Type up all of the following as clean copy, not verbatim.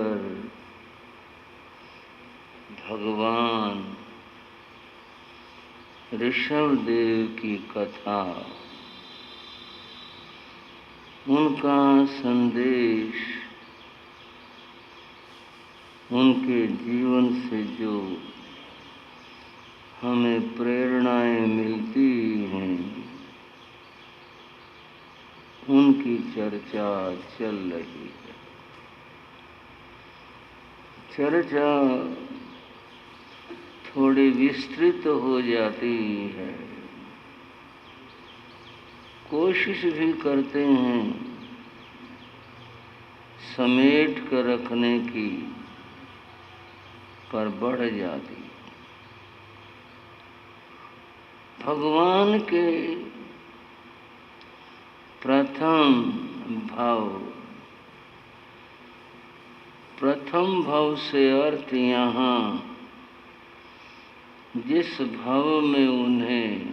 पर भगवान ऋषभदेव की कथा, उनका संदेश, उनके जीवन से जो हमें प्रेरणाएं मिलती हैं, उनकी चर्चा चल रही है। चर्चा थोड़ी विस्तृत हो जाती है। कोशिश भी करते हैं समेट कर रखने की, पर बढ़ जाती। भगवान के प्रथम भाव से अर्थ यहाँ जिस भाव में उन्हें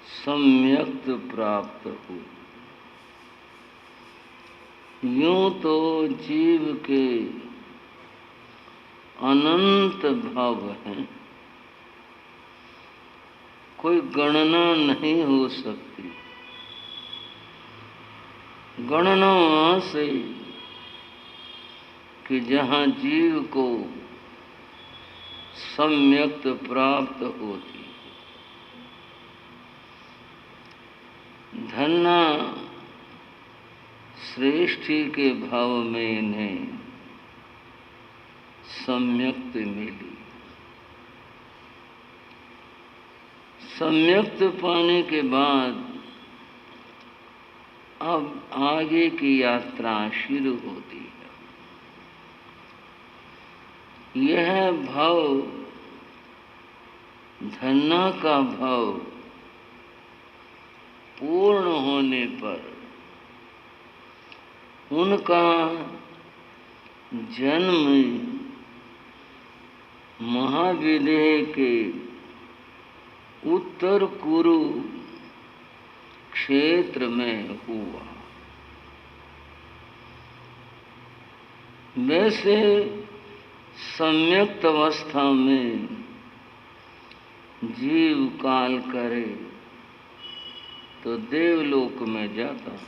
सम्यक्त प्राप्त हो। यूं तो जीव के अनंत भाव हैं, कोई गणना नहीं हो सकती। गणना वहाँ से कि जहाँ जीव को सम्यक्त प्राप्त होती। धन्ना श्रेष्ठी के भाव में इन्हें सम्यक्त मिली। सम्यक्त पाने के बाद अब आगे की यात्रा शुरू होती है। यह भाव, धन्ना का भाव पूर्ण होने पर उनका जन्म महाविदेह के उत्तर कुरु क्षेत्र में हुआ। वैसे सम्यक्त अवस्था में जीव काल करे तो देवलोक में जाता है,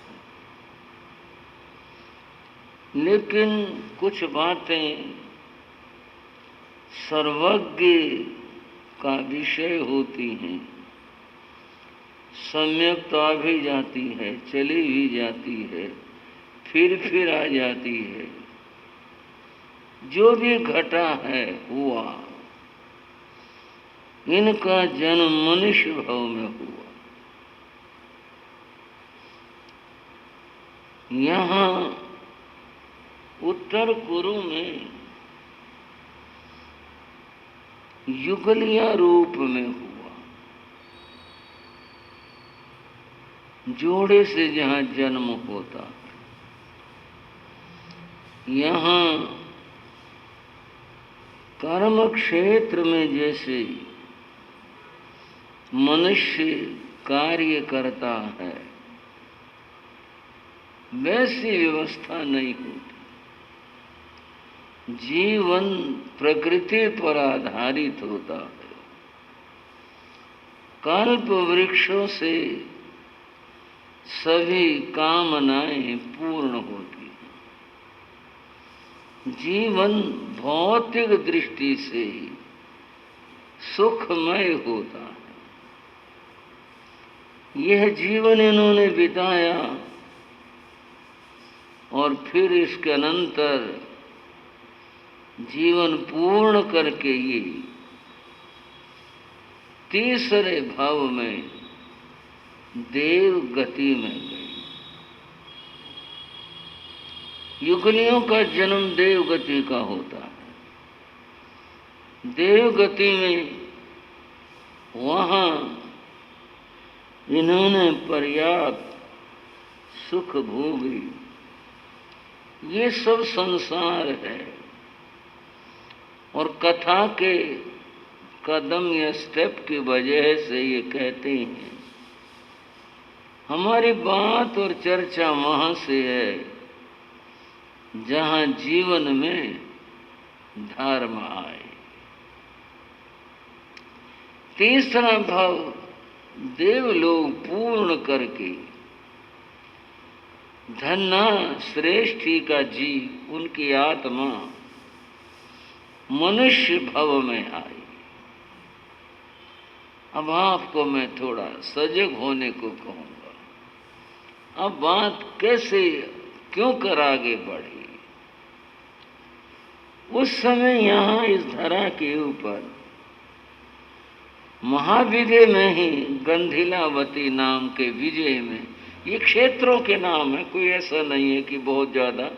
लेकिन कुछ बातें सर्वज्ञ का विषय होती हैं। सम्यक्त आ भी जाती है, चली भी जाती है, फिर आ जाती है। जो भी घटा है हुआ। इनका जन्म मनुष्य भाव में हुआ। यहाँ उत्तर कुरु में युगलिया रूप में हुआ। जोड़े से जहाँ जन्म होता है, यहाँ कर्म क्षेत्र में जैसे मनुष्य कार्य करता है, वैसी व्यवस्था नहीं होती। जीवन प्रकृति पर आधारित होता है। कल्प वृक्षों से सभी कामनाएं पूर्ण होती हैं। जीवन भौतिक दृष्टि से सुखमय होता है। यह जीवन इन्होंने बिताया और फिर इसके अनंतर जीवन पूर्ण करके ये तीसरे भाव में देव गति में गए। युगलियों का जन्म देव गति का होता है। देव गति में वहाँ इन्होंने पर्याप्त सुख भोगी। ये सब संसार है और कथा के कदम या स्टेप की वजह से ये कहते हैं। हमारी बात और चर्चा वहाँ से है जहाँ जीवन में धर्म आए। तीसरा भाव, देवलोक पूर्ण करके धन्ना श्रेष्ठी का जीव, उनकी आत्मा मनुष्य भव में आई। अब आपको मैं थोड़ा सजग होने को कहूँगा। अब बात कैसे क्यों कर आगे बढ़ी। उस समय यहाँ इस धरा के ऊपर महाविजय में ही गंधिलावती नाम के विजय में, ये क्षेत्रों के नाम है, कोई ऐसा नहीं है कि बहुत ज़्यादा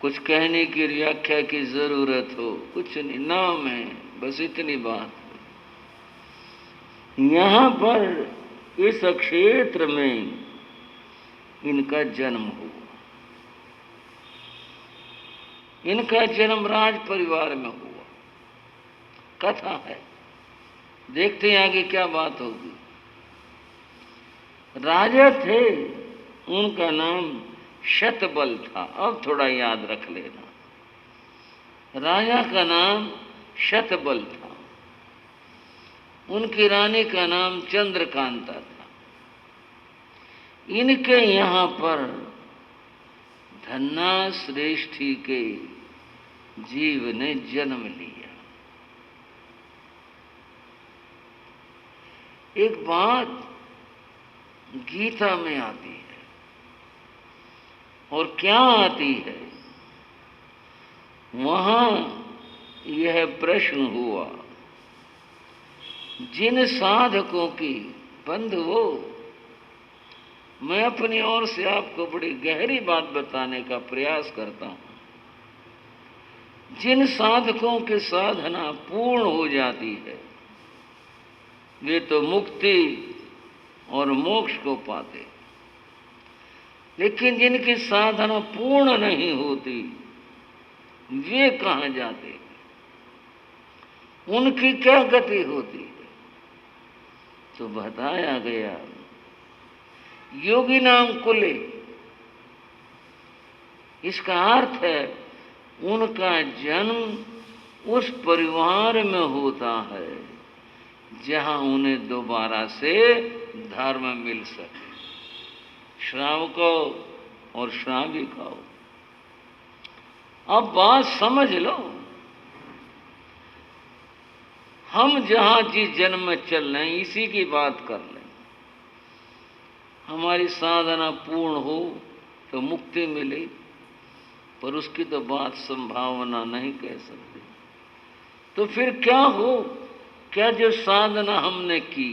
कुछ कहने की व्याख्या की ज़रूरत हो, कुछ नहीं, नाम है, बस इतनी बात। यहाँ पर इस क्षेत्र में इनका जन्म हुआ। इनका जन्म राज परिवार में हुआ। कथा है, देखते हैं आगे क्या बात होगी। राजा थे, उनका नाम शतबल था। अब थोड़ा याद रख लेना, राजा का नाम शतबल था, उनकी रानी का नाम चंद्रकांता था। इनके यहाँ पर धन्ना श्रेष्ठी के जीव ने जन्म लिया। एक बात गीता में आती है, और क्या आती है, वहां यह प्रश्न हुआ, जिन साधकों की, बंधुओं, मैं अपनी ओर से आपको बड़ी गहरी बात बताने का प्रयास करता हूं। जिन साधकों की साधना पूर्ण हो जाती है, वे तो मुक्ति और मोक्ष को पाते, लेकिन जिनकी साधना पूर्ण नहीं होती, वे कहाँ जाते, उनकी क्या गति होती है। तो बताया गया, योगी नाम कुले, इसका अर्थ है उनका जन्म उस परिवार में होता है जहां उन्हें दोबारा से धर्म मिल सके, श्रावको और श्राविकाओ। अब बात समझ लो, हम जहां जिस जन्म में चल रहे हैं, इसी की बात कर लें। हमारी साधना पूर्ण हो तो मुक्ति मिले, पर उसकी तो बात संभावना नहीं कह सकते। तो फिर क्या हो, क्या जो साधना हमने की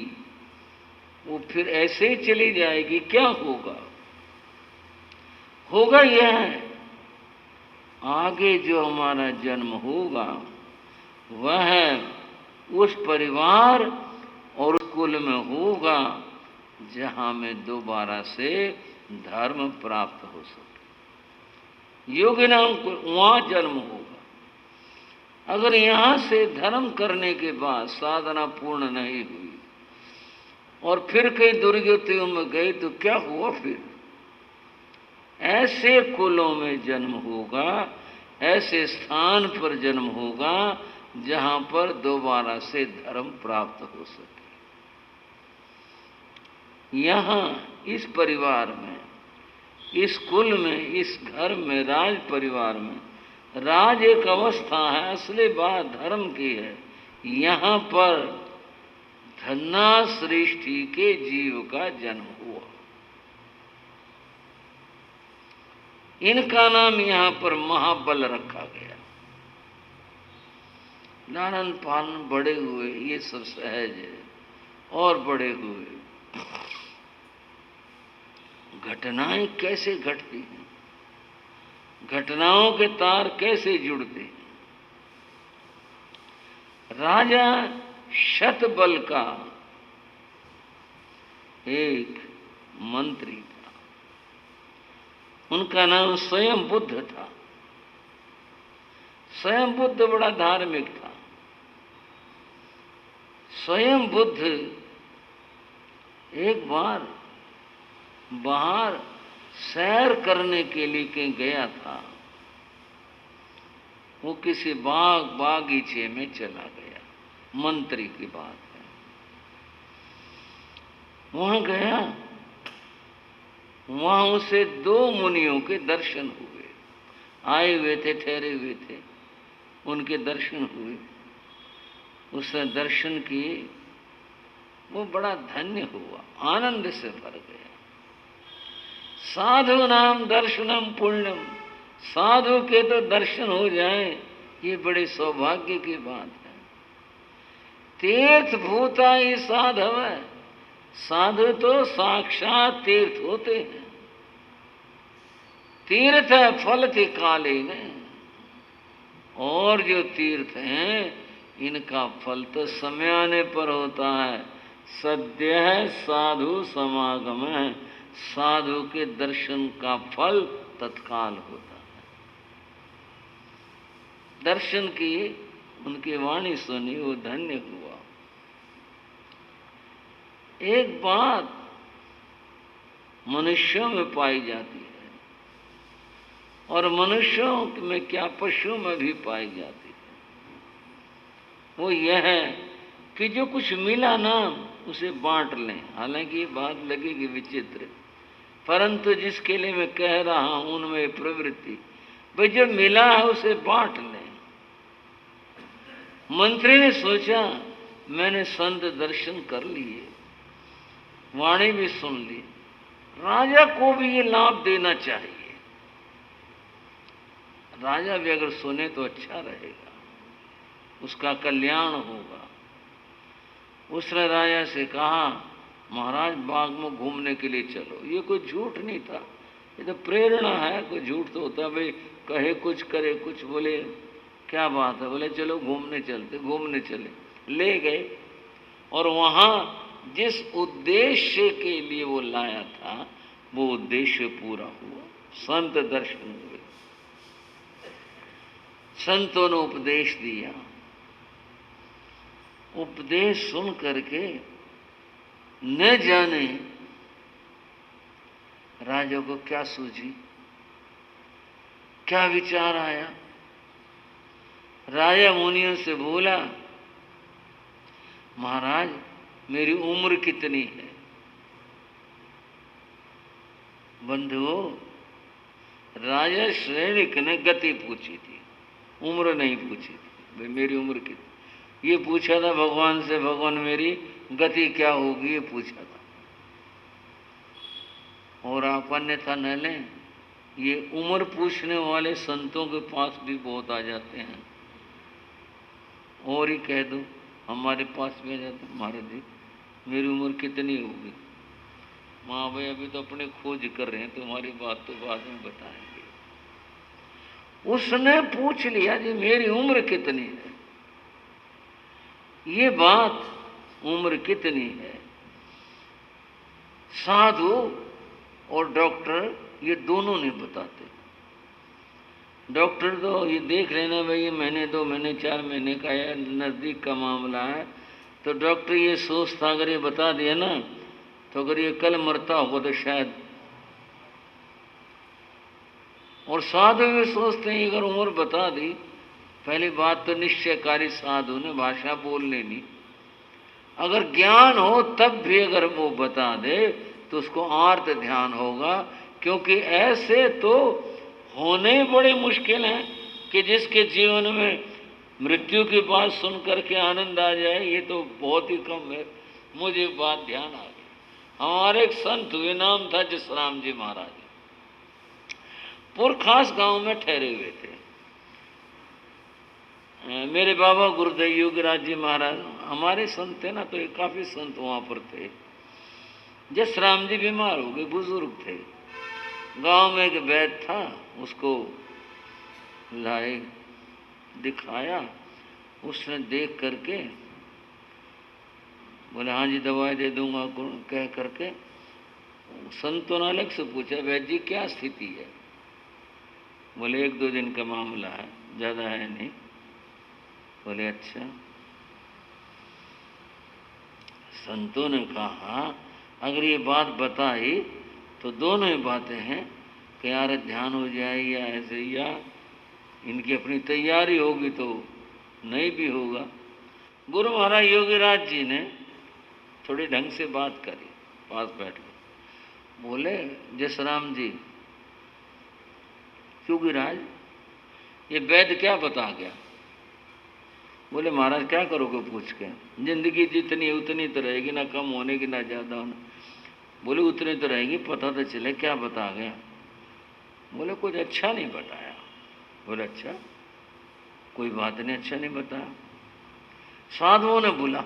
वो फिर ऐसे ही चली जाएगी? क्या होगा? होगा यह है, आगे जो हमारा जन्म होगा वह उस परिवार और उस कुल में होगा जहां में दोबारा से धर्म प्राप्त हो सके। योगी नाम को वहां जन्म होगा। अगर यहां से धर्म करने के बाद साधना पूर्ण नहीं हुई और फिर कई दुर्गतियों में गई तो क्या हुआ? फिर ऐसे कुलों में जन्म होगा, ऐसे स्थान पर जन्म होगा जहां पर दोबारा से धर्म प्राप्त हो सके। यहाँ इस परिवार में, इस कुल में, इस घर में, राज परिवार में, राज एक अवस्था है, असली बात धर्म की है। यहाँ पर धन्ना सृष्टि के जीव का जन्म हुआ। इनका नाम यहाँ पर महाबल रखा गया। लालन पालन बड़े हुए, ये सब सहज है, और बड़े हुए। घटनाएं कैसे घटती हैं, घटनाओं के तार कैसे जुड़ते हैं। राजा शतबल का एक मंत्री था, उनका नाम स्वयं बुद्ध था। स्वयं बुद्ध बड़ा धार्मिक था। स्वयं बुद्ध एक बार बाहर सैर करने के लिए कहीं गया था, वो किसी बागीचे में चला गया। मंत्री की बात है। वहां गया, वहां उसे 2 मुनियों के दर्शन हुए। आए हुए थे, ठहरे हुए थे, उनके दर्शन हुए। उसने दर्शन किए, वो बड़ा धन्य हुआ, आनंद से भर गया। साधु नाम दर्शनम पुण्यम, साधु के तो दर्शन हो जाए ये बड़े सौभाग्य की बात है। तीर्थ भूता ही साधव है, साधु तो साक्षात तीर्थ होते हैं। तीर्थ है फल के काले ने, और जो तीर्थ हैं इनका फल तो समय आने पर होता है। सद्य है साधु समागम है, साधु के दर्शन का फल तत्काल होता है। दर्शन किए, उनकी वाणी सुनी, वो धन्य हुआ। एक बात मनुष्यों में पाई जाती है, और मनुष्यों में क्या पशुओं में भी पाई जाती है, वो यह है कि जो कुछ मिला ना उसे बांट लें। हालांकि ये बात लगेगी विचित्र, परंतु जिसके लिए मैं कह रहा हूं उनमें प्रवृत्ति, भाई जो मिला है उसे बांट लें। मंत्री ने सोचा मैंने संत दर्शन कर लिए, वाणी भी सुन ली, राजा को भी ये लाभ देना चाहिए। राजा भी अगर सुने तो अच्छा रहेगा, उसका कल्याण होगा। उसने राजा से कहा महाराज बाग में घूमने के लिए चलो। ये कोई झूठ नहीं था, ये तो प्रेरणा है, कोई झूठ तो होता भाई कहे कुछ करे कुछ। बोले क्या बात है? बोले चलो घूमने चलते। घूमने चले, ले गए, और वहाँ जिस उद्देश्य के लिए वो लाया था वो उद्देश्य पूरा हुआ। संत दर्शन हुए, संतों ने उपदेश दिया। उपदेश सुन करके न जाने राजा को क्या सूझी, क्या विचार आया। राजा मुनियों से बोला महाराज मेरी उम्र कितनी है? बंधुओं, राजा श्रेणिक ने गति पूछी थी, उम्र नहीं पूछी थी। भाई मेरी उम्र कितनी, ये पूछा था भगवान से, भगवान मेरी गति क्या होगी, ये पूछा था। और आप अन्यथा न लें, ये उम्र पूछने वाले संतों के पास भी बहुत आ जाते हैं। और ही कह दो, हमारे पास भी आ जाते, महाराज जी मेरी उम्र कितनी होगी? माँ भाई अभी तो अपने खोज कर रहे हैं, तुम्हारी बात तो बाद में बताएंगे। उसने पूछ लिया जी मेरी उम्र कितनी है। ये बात उम्र कितनी है, साधु और डॉक्टर ये दोनों नहीं बताते। डॉक्टर तो ये देख लेना भाई ये महीने 2 महीने 4 महीने का या नज़दीक का मामला है, तो डॉक्टर ये सोचता अगर ये बता दिया ना तो अगर ये कल मरता होगा तो शायद। और साधु भी सोचते हैं अगर उम्र बता दी, पहली बात तो निश्चयकारी साधु ने भाषा बोल लेनी। अगर ज्ञान हो तब भी अगर वो बता दे तो उसको आर्त ध्यान होगा, क्योंकि ऐसे तो होने बड़े मुश्किल हैं कि जिसके जीवन में मृत्यु की बात सुन करके आनंद आ जाए, ये तो बहुत ही कम है। मुझे बात ध्यान आ गई, हमारे एक संत हुए, नाम था जसराम जी महाराज, पुरखास गांव में ठहरे हुए थे। मेरे बाबा गुरुदेव योगीराज जी महाराज हमारे संत थे ना, तो ये काफी संत वहां पर थे। जसराम जी बीमार हो गए, बुजुर्ग थे। गांव में एक वैद्य था, उसको लाए, दिखाया। उसने देख करके बोले हाँ जी दवाई दे दूंगा, कह करके संतों ने अलग से पूछा वैद्य जी क्या स्थिति है? बोले 1-2 दिन का मामला है, ज़्यादा है नहीं। बोले अच्छा। संतों ने कहा अगर ये बात बताई तो दोनों ही बातें हैं कि यार ध्यान हो जाए या ऐसे, या इनकी अपनी तैयारी होगी तो नहीं भी होगा। गुरु महाराज योगीराज जी ने थोड़ी ढंग से बात करी, पास बैठ के बोले, जसराम जी, योगीराज ये वैद्य क्या बता गया? बोले महाराज क्या करोगे पूछ के, जिंदगी जितनी है उतनी तो रहेगी, ना कम होने की ना ज़्यादा होना। बोले उतनी तो रहेगी, पता तो चले क्या बता गया। बोले कुछ अच्छा नहीं बताया। बोले अच्छा, कोई बात नहीं, अच्छा नहीं बताया। साधुओं ने बुला,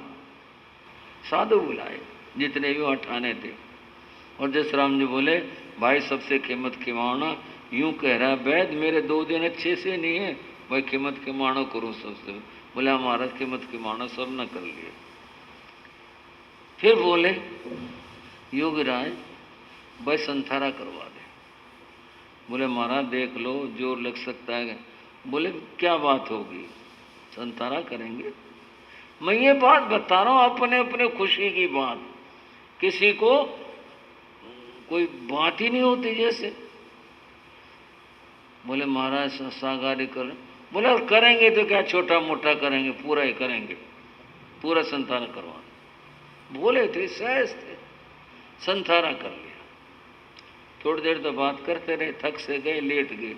साधु बुलाए जितने भी वहाँ ठाने थे, और जसराम जी बोले भाई सबसे कीमत खिमाना, यूं कह रहा वैद मेरे 2 दिन अच्छे से नहीं है, भाई कीमत खिमाना करूँ सबसे। बोले हमारा कीमत खिमाना सब न कर लिए। फिर बोले योगीराज भाई संथारा करवा दे। बोले महाराज देख लो जोर लग सकता है। बोले क्या बात होगी? संथारा करेंगे। मैं ये बात बता रहा हूँ अपने अपने खुशी की बात, किसी को कोई बात ही नहीं होती जैसे। बोले महाराज सागारी कर। बोले और करेंगे तो क्या छोटा मोटा करेंगे, पूरा ही करेंगे, पूरा संथारा करवाना। बोले थे सहज थे, संथारा कर लिया। थोड़ी देर तो बात करते रहे, थक से गए, लेट गए।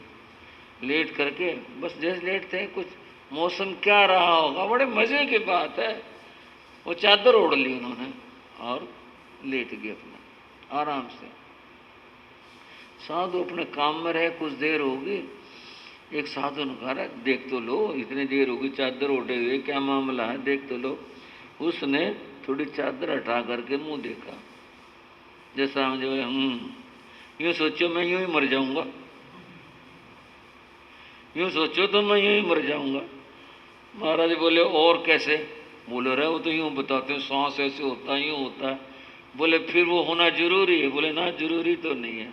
लेट करके बस जैसे लेटते हैं, कुछ मौसम क्या रहा होगा, बड़े मज़े की बात है, वो चादर ओढ़ ली उन्होंने और लेट गए अपना आराम से। साधु अपने काम में रहे, कुछ देर होगी, एक साधु ने कहा देख तो लो, इतनी देर होगी चादर ओढ़े हुए, क्या मामला है, देख तो लो। उसने थोड़ी चादर हटा करके मुंह देखा। जैसा मुझे यूँ सोचो मैं यूँ ही मर जाऊंगा, यूँ सोचो तो मैं यूँ ही मर जाऊंगा। महाराज बोले और कैसे? बोले रहे वो तो यूँ बताते हैं, सांस ऐसे होता है, यूँ होता है। बोले फिर वो होना जरूरी है? बोले ना जरूरी तो नहीं है।